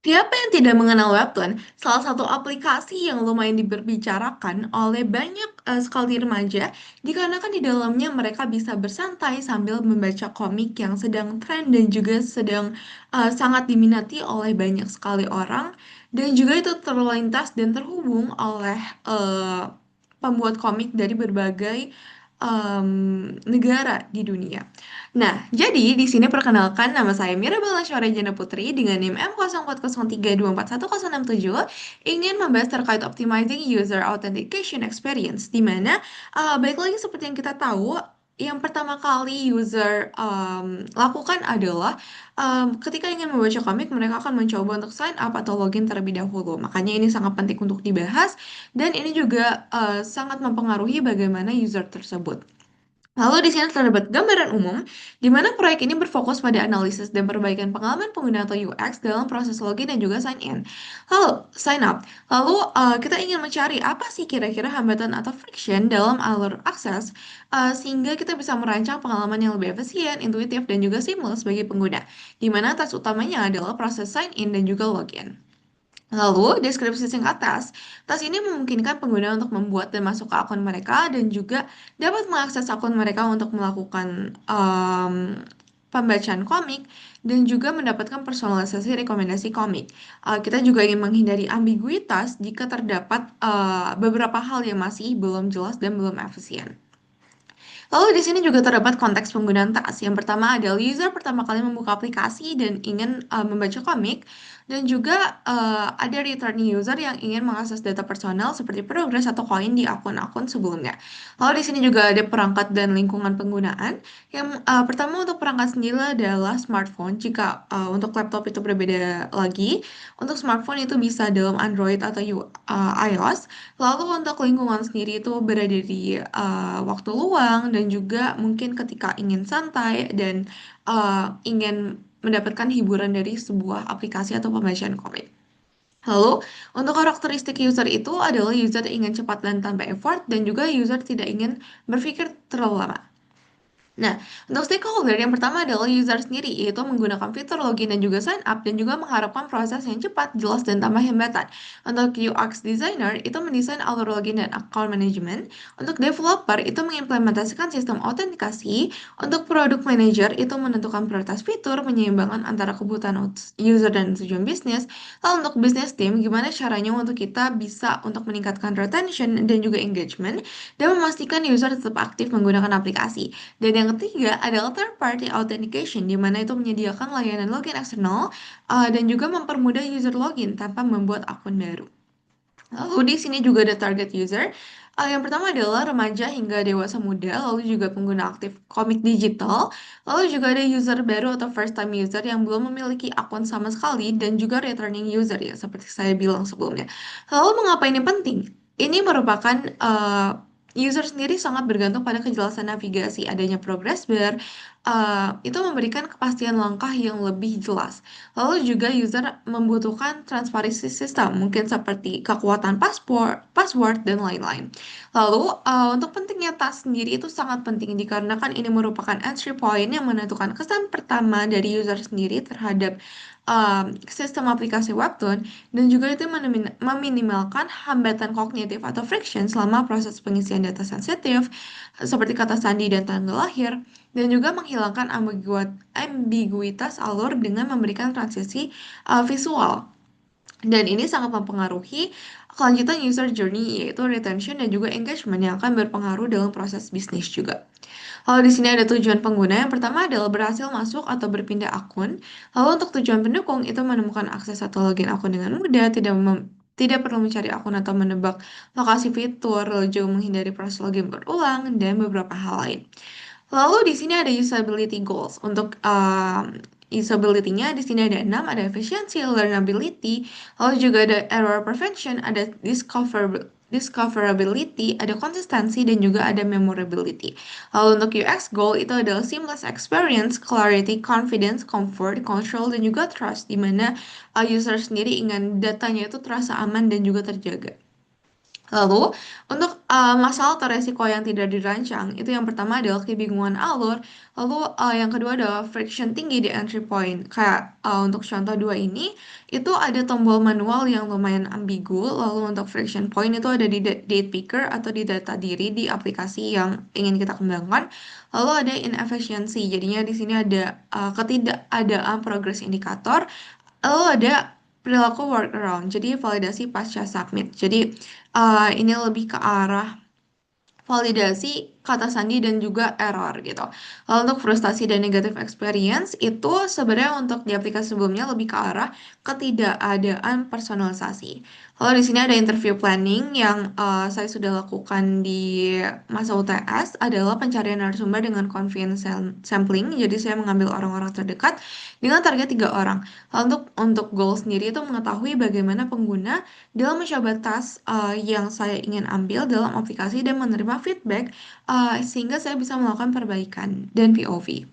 Siapa yang tidak mengenal Webtoon? Salah satu aplikasi yang lumayan diberbicarakan oleh banyak sekali remaja, dikarenakan di dalamnya mereka bisa bersantai sambil membaca komik yang sedang tren dan juga sedang sangat diminati oleh banyak sekali orang, dan juga itu terlintas dan terhubung oleh eh, pembuat komik dari berbagai negara di dunia. Nah, jadi di sini perkenalkan nama saya Mira Balasyara Jana Putri dengan NIM M0403241067 ingin membahas terkait optimizing user authentication experience di mana baik lagi seperti yang kita tahu yang pertama kali user lakukan adalah ketika ingin membaca komik mereka akan mencoba untuk sign up atau login terlebih dahulu. Makanya ini sangat penting untuk dibahas dan ini juga sangat mempengaruhi bagaimana user tersebut. Lalu di sini terdapat gambaran umum, di mana proyek ini berfokus pada analisis dan perbaikan pengalaman pengguna atau UX dalam proses login dan juga sign in. Lalu, sign up. Lalu, kita ingin mencari apa sih kira-kira hambatan atau friction dalam alur akses, sehingga kita bisa merancang pengalaman yang lebih efisien, intuitif, dan juga seamless bagi pengguna, di mana tas utamanya adalah proses sign in dan juga login. Lalu, deskripsi singkat tas ini memungkinkan pengguna untuk membuat dan masuk ke akun mereka dan juga dapat mengakses akun mereka untuk melakukan pembacaan komik dan juga mendapatkan personalisasi rekomendasi komik. Kita juga ingin menghindari ambiguitas jika terdapat beberapa hal yang masih belum jelas dan belum efisien. Lalu di sini juga terdapat konteks penggunaan tas. Yang pertama adalah user pertama kali membuka aplikasi dan ingin membaca komik, dan juga ada returning user yang ingin mengakses data personal seperti progres atau koin di akun-akun sebelumnya. Lalu di sini juga ada perangkat dan lingkungan penggunaan. Yang pertama untuk perangkat sendiri adalah smartphone. Jika untuk laptop itu berbeda lagi, untuk smartphone itu bisa dalam Android atau iOS. Lalu untuk lingkungan sendiri itu berada di waktu luang dan juga mungkin ketika ingin santai dan ingin mendapatkan hiburan dari sebuah aplikasi atau pembacaan komik. Lalu, untuk karakteristik user itu adalah user ingin cepat dan tanpa effort dan juga user tidak ingin berpikir terlalu lama. Nah, untuk stakeholder yang pertama adalah user sendiri, yaitu menggunakan fitur login dan juga sign up, dan juga mengharapkan proses yang cepat, jelas, dan tanpa hambatan. Untuk UX designer, itu mendesain alur login dan account management. Untuk developer, itu mengimplementasikan sistem autentikasi. Untuk product manager, itu menentukan prioritas fitur, penyeimbangkan antara kebutuhan user dan tujuan bisnis. Lalu untuk business team, gimana caranya untuk kita bisa untuk meningkatkan retention dan juga engagement, dan memastikan user tetap aktif menggunakan aplikasi. Dan yang ketiga adalah third party authentication, di mana itu menyediakan layanan login eksternal dan juga mempermudah user login tanpa membuat akun baru. Lalu di sini juga ada target user. Yang pertama adalah remaja hingga dewasa muda, lalu juga pengguna aktif komik digital, lalu juga ada user baru atau first time user yang belum memiliki akun sama sekali, dan juga returning user ya, seperti saya bilang sebelumnya. Lalu mengapa ini penting? Ini merupakan user sendiri sangat bergantung pada kejelasan navigasi, adanya progress bar, itu memberikan kepastian langkah yang lebih jelas. Lalu juga user membutuhkan transparansi sistem, mungkin seperti kekuatan password, dan lain-lain. Lalu, untuk pentingnya tas sendiri itu sangat penting dikarenakan ini merupakan entry point yang menentukan kesan pertama dari user sendiri terhadap sistem aplikasi Webtoon, dan juga itu meminimalkan hambatan kognitif atau friction selama proses pengisian data sensitif, seperti kata sandi dan tanggal lahir, dan juga menghilangkan ambiguitas alur dengan memberikan transisi visual. Dan ini sangat mempengaruhi kelanjutan user journey, yaitu retention dan juga engagement yang akan berpengaruh dalam proses bisnis juga. Kalau di sini ada tujuan pengguna, yang pertama adalah berhasil masuk atau berpindah akun. Lalu untuk tujuan pendukung itu menemukan akses atau login akun dengan mudah, tidak perlu mencari akun atau menebak lokasi fitur, lalu juga menghindari proses login berulang, dan beberapa hal lain. Lalu di sini ada usability goals. Untuk usability-nya di sini ada 6, ada efficiency, learnability, lalu juga ada error prevention, ada discoverability, ada konsistensi, dan juga ada memorability. Lalu untuk UX goal itu adalah seamless experience, clarity, confidence, comfort, control, dan juga trust, di mana user sendiri ingin datanya itu terasa aman dan juga terjaga. Lalu, untuk masalah atau resiko yang tidak dirancang, itu yang pertama adalah kebingungan alur, lalu yang kedua adalah friction tinggi di entry point. Kayak untuk contoh dua ini, itu ada tombol manual yang lumayan ambigu, lalu untuk friction point itu ada di date picker atau di data diri di aplikasi yang ingin kita kembangkan. Lalu ada inefficiency, jadinya di sini ada ketidakadaan progress indikator. Lalu ada perilaku workaround, jadi validasi pasca submit. Jadi ini lebih ke arah validasi kata sandi dan juga error gitu. Lalu untuk frustasi dan negative experience itu sebenarnya untuk di aplikasi sebelumnya lebih ke arah ketidakadaan personalisasi. Lalu di sini ada interview planning yang saya sudah lakukan di masa UTS adalah pencarian narasumber dengan confidence sampling. Jadi saya mengambil orang-orang terdekat dengan target 3 orang. Lalu untuk goal sendiri itu mengetahui bagaimana pengguna dalam mencoba task yang saya ingin ambil dalam aplikasi dan menerima feedback sehingga saya bisa melakukan perbaikan dan POV.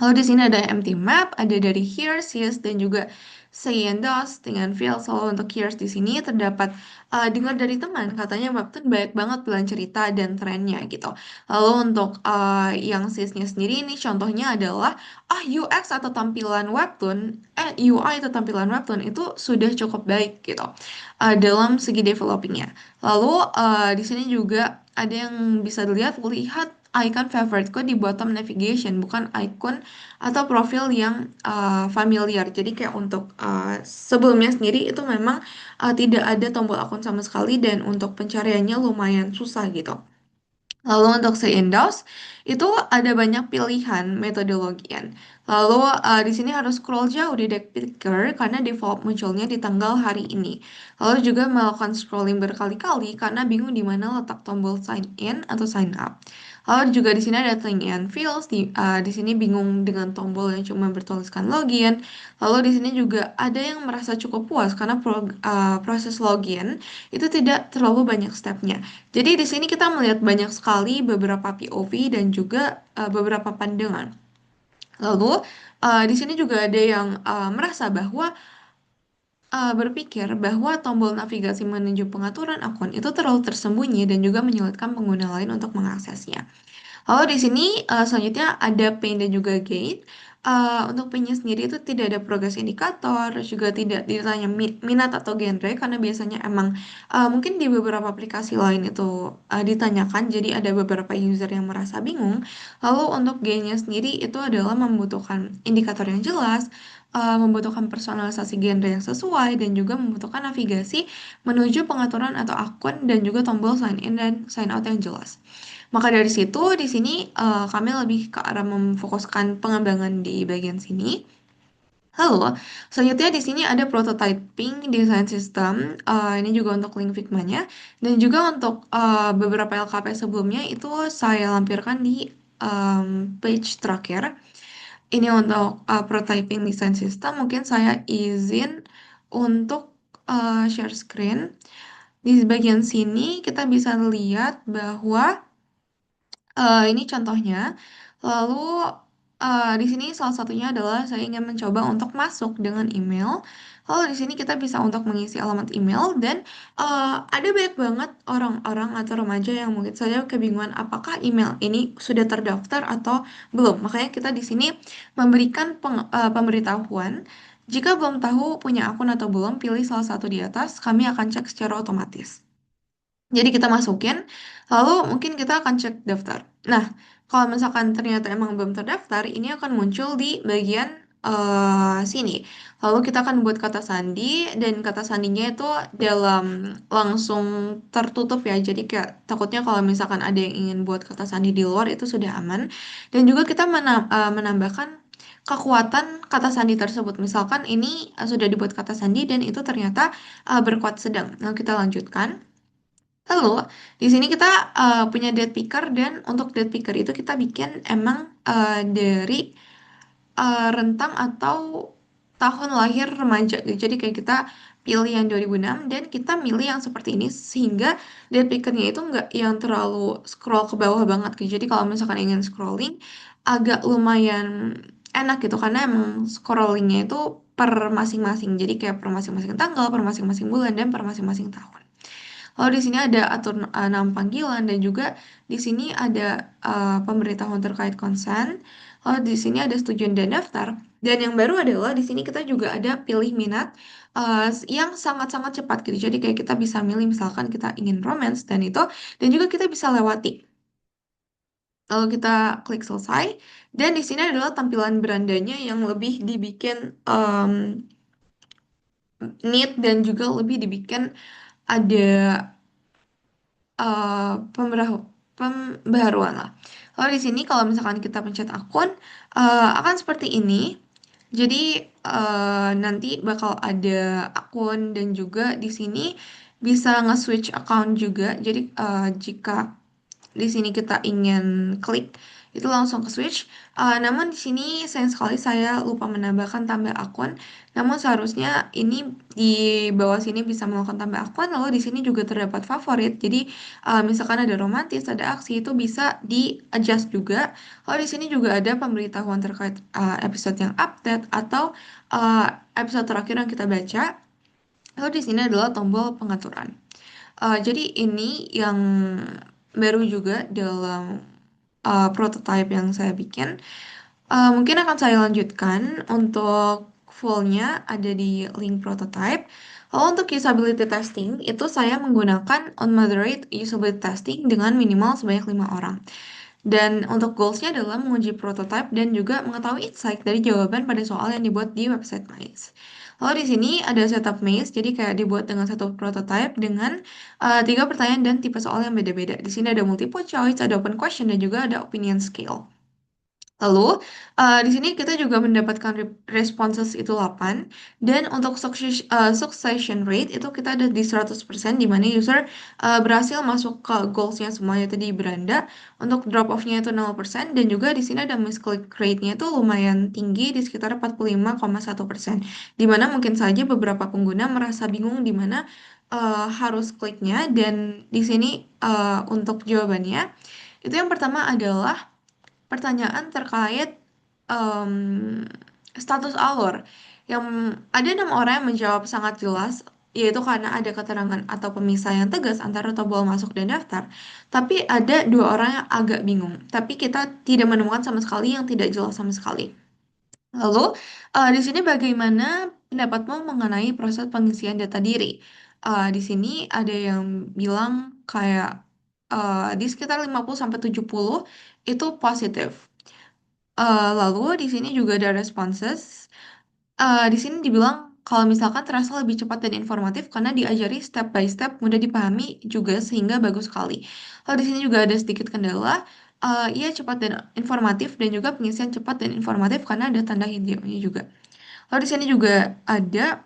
Lalu di sini ada empty map, ada dari here's, yes, dan juga say and does dengan feel. Selalu untuk here's di sini terdapat dengar dari teman, katanya Webtoon banyak banget pelan cerita dan trennya gitu. Lalu untuk yang sisnya sendiri ini contohnya adalah UX atau tampilan Webtoon, UI atau tampilan Webtoon itu sudah cukup baik gitu dalam segi developingnya. Lalu di sini juga ada yang bisa lihat icon favoritku di bottom navigation, bukan icon atau profil yang familiar. Jadi kayak untuk sebelumnya sendiri itu memang tidak ada tombol akun sama sekali dan untuk pencariannya lumayan susah gitu. Lalu untuk Seindos itu ada banyak pilihan metodologian. Lalu di sini harus scroll jauh di deck picker karena default munculnya di tanggal hari ini. Lalu juga melakukan scrolling berkali-kali karena bingung di mana letak tombol sign in atau sign up. Lalu juga di sini ada link and fields. Di sini bingung dengan tombol yang cuma bertuliskan login. Lalu di sini juga ada yang merasa cukup puas karena proses login itu tidak terlalu banyak stepnya. Jadi di sini kita melihat banyak sekali beberapa POV dan juga beberapa pandangan. Lalu di sini juga ada yang merasa bahwa berpikir bahwa tombol navigasi menuju pengaturan akun itu terlalu tersembunyi dan juga menyulitkan pengguna lain untuk mengaksesnya. Lalu di sini selanjutnya ada pain dan juga gain. Untuk painnya sendiri itu tidak ada progres indikator, juga tidak ditanya minat atau genre karena biasanya emang mungkin di beberapa aplikasi lain itu ditanyakan, jadi ada beberapa user yang merasa bingung. Lalu untuk gainnya sendiri itu adalah membutuhkan indikator yang jelas, membutuhkan personalisasi genre yang sesuai, dan juga membutuhkan navigasi menuju pengaturan atau akun dan juga tombol sign in dan sign out yang jelas. Maka dari situ, di sini kami lebih ke arah memfokuskan pengembangan di bagian sini. Lalu, selanjutnya di sini ada prototyping design system. Ini juga untuk link Figma-nya. Dan juga untuk beberapa LKP sebelumnya itu saya lampirkan di page terakhir. Ini untuk prototyping design system. Mungkin saya izin untuk share screen. Di bagian sini kita bisa lihat bahwa ini contohnya. Lalu di sini salah satunya adalah saya ingin mencoba untuk masuk dengan email. Lalu di sini kita bisa untuk mengisi alamat email dan ada banyak banget orang-orang atau remaja yang mungkin saja kebingungan apakah email ini sudah terdaftar atau belum. Makanya kita di sini memberikan pemberitahuan. Jika belum tahu punya akun atau belum, pilih salah satu di atas. Kami akan cek secara otomatis. Jadi kita masukin, lalu mungkin kita akan cek daftar. Nah, kalau misalkan ternyata emang belum terdaftar, ini akan muncul di bagian sini. Lalu kita akan buat kata sandi, dan kata sandinya itu dalam langsung tertutup ya. Jadi kayak takutnya kalau misalkan ada yang ingin buat kata sandi di luar itu sudah aman. Dan juga kita menambahkan kekuatan kata sandi tersebut. Misalkan ini sudah dibuat kata sandi dan itu ternyata berkuat sedang. Lalu kita lanjutkan. Lalu, di sini kita punya date picker dan untuk date picker itu kita bikin emang dari rentang atau tahun lahir remaja gitu. Jadi kayak kita pilih yang 2006 dan kita milih yang seperti ini sehingga date pickernya itu nggak yang terlalu scroll ke bawah banget gitu. Jadi kalau misalkan ingin scrolling agak lumayan enak gitu karena emang scrollingnya itu per masing-masing. Jadi kayak per masing-masing tanggal, per masing-masing bulan, dan per masing-masing tahun. Lalu di sini ada atur nama panggilan dan juga di sini ada pemberitahuan terkait konsen. Lalu di sini ada setujuan dan daftar. Dan yang baru adalah di sini kita juga ada pilih minat yang sangat-sangat cepat gitu. Jadi kayak kita bisa milih misalkan kita ingin romance dan itu dan juga kita bisa lewati. Lalu kita klik selesai dan di sini adalah tampilan berandanya yang lebih dibikin neat dan juga lebih dibikin ada pembaharuan lah. Lalu di sini kalau misalkan kita pencet akun akan seperti ini. Jadi nanti bakal ada akun dan juga di sini bisa nge-switch account juga. Jadi jika di sini kita ingin klik itu langsung ke switch. Namun di sini sayang sekali saya lupa menambahkan tambah akun. Namun seharusnya ini di bawah sini bisa melakukan tambah akun. Lalu di sini juga terdapat favorit. Jadi misalkan ada romantis, ada aksi itu bisa di adjust juga. Lalu di sini juga ada pemberitahuan terkait episode yang update atau uh, episode terakhir yang kita baca. Lalu di sini adalah tombol pengaturan. Jadi ini yang baru juga dalam prototype yang saya bikin. Mungkin akan saya lanjutkan untuk fullnya ada di link prototype. Lalu untuk usability testing itu saya menggunakan on moderate usability testing dengan minimal sebanyak 5 orang. Dan untuk goalsnya adalah menguji prototype dan juga mengetahui insight dari jawaban pada soal yang dibuat di website Maze. Lalu di sini ada setup Maze, jadi kayak dibuat dengan satu prototype dengan tiga pertanyaan dan tipe soal yang beda-beda. Di sini ada multiple choice, ada open question, dan juga ada opinion scale. Lalu, di sini kita juga mendapatkan responses itu 8, dan untuk succession rate itu kita ada di 100%, di mana user berhasil masuk ke goalsnya semuanya tadi beranda, untuk drop off-nya itu 0%, dan juga di sini ada misclick rate-nya itu lumayan tinggi, di sekitar 45,1%, di mana mungkin saja beberapa pengguna merasa bingung di mana harus kliknya, dan di sini untuk jawabannya, itu yang pertama adalah pertanyaan terkait em, status alur yang ada 6 orang yang menjawab sangat jelas yaitu karena ada keterangan atau pemisah yang tegas antara tombol masuk dan daftar tapi ada 2 orang yang agak bingung tapi kita tidak menemukan sama sekali yang tidak jelas sama sekali. Lalu, di sini bagaimana pendapatmu mengenai proses pengisian data diri? Di sini ada yang bilang kayak di sekitar 50 sampai 70 itu positif. Lalu di sini juga ada responses. Di sini dibilang kalau misalkan terasa lebih cepat dan informatif karena diajari step by step, mudah dipahami juga sehingga bagus sekali. Lalu di sini juga ada sedikit kendala. Iya cepat dan informatif dan juga pengisian cepat dan informatif karena ada tanda hijaunya juga. Lalu di sini juga ada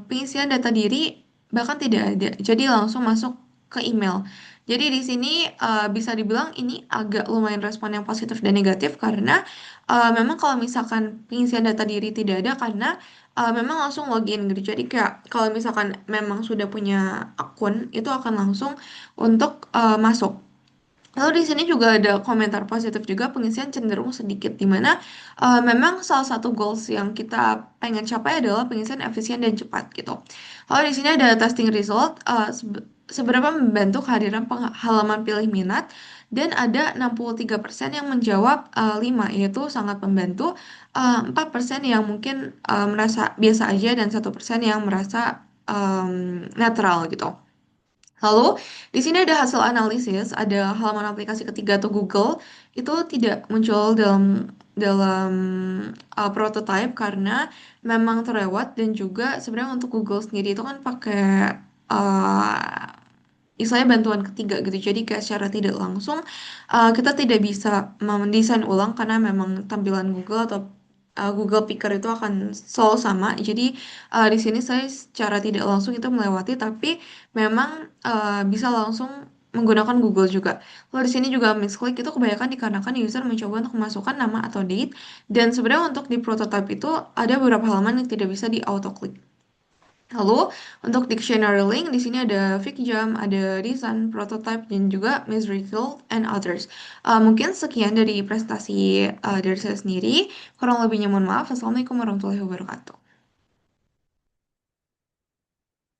pengisian data diri bahkan tidak ada. Jadi langsung masuk ke email. Jadi di sini bisa dibilang ini agak lumayan respon yang positif dan negatif karena memang kalau misalkan pengisian data diri tidak ada karena memang langsung login gitu. Jadi kayak kalau misalkan memang sudah punya akun itu akan langsung untuk masuk. Lalu di sini juga ada komentar positif juga pengisian cenderung sedikit di mana memang salah satu goals yang kita pengen capai adalah pengisian efisien dan cepat gitu. Lalu di sini ada testing result seberapa membantu kehadiran halaman pilih minat dan ada 63% yang menjawab 5 yaitu sangat membantu, 4% yang mungkin merasa biasa aja dan 1% yang merasa netral gitu. Lalu, di sini ada hasil analisis, ada halaman aplikasi ketiga atau Google itu tidak muncul dalam dalam prototype karena memang terlewat dan juga sebenarnya untuk Google sendiri itu kan pakai istilahnya bantuan ketiga gitu. Jadi kayak secara tidak langsung kita tidak bisa mendesain ulang karena memang tampilan Google atau Google Picker itu akan selalu sama. Jadi di sini saya secara tidak langsung itu melewati, tapi memang bisa langsung menggunakan Google juga. Lalu di sini juga misclick itu kebanyakan dikarenakan user mencoba untuk memasukkan nama atau date. Dan sebenarnya untuk di prototype itu ada beberapa halaman yang tidak bisa di auto click. Lalu untuk dictionary link di sini ada Jam, ada Design, Prototype, dan juga Miss Result and Others. Mungkin sekian dari presentasi dari saya sendiri. Kurang lebihnya mohon maaf. Assalamualaikum warahmatullahi wabarakatuh.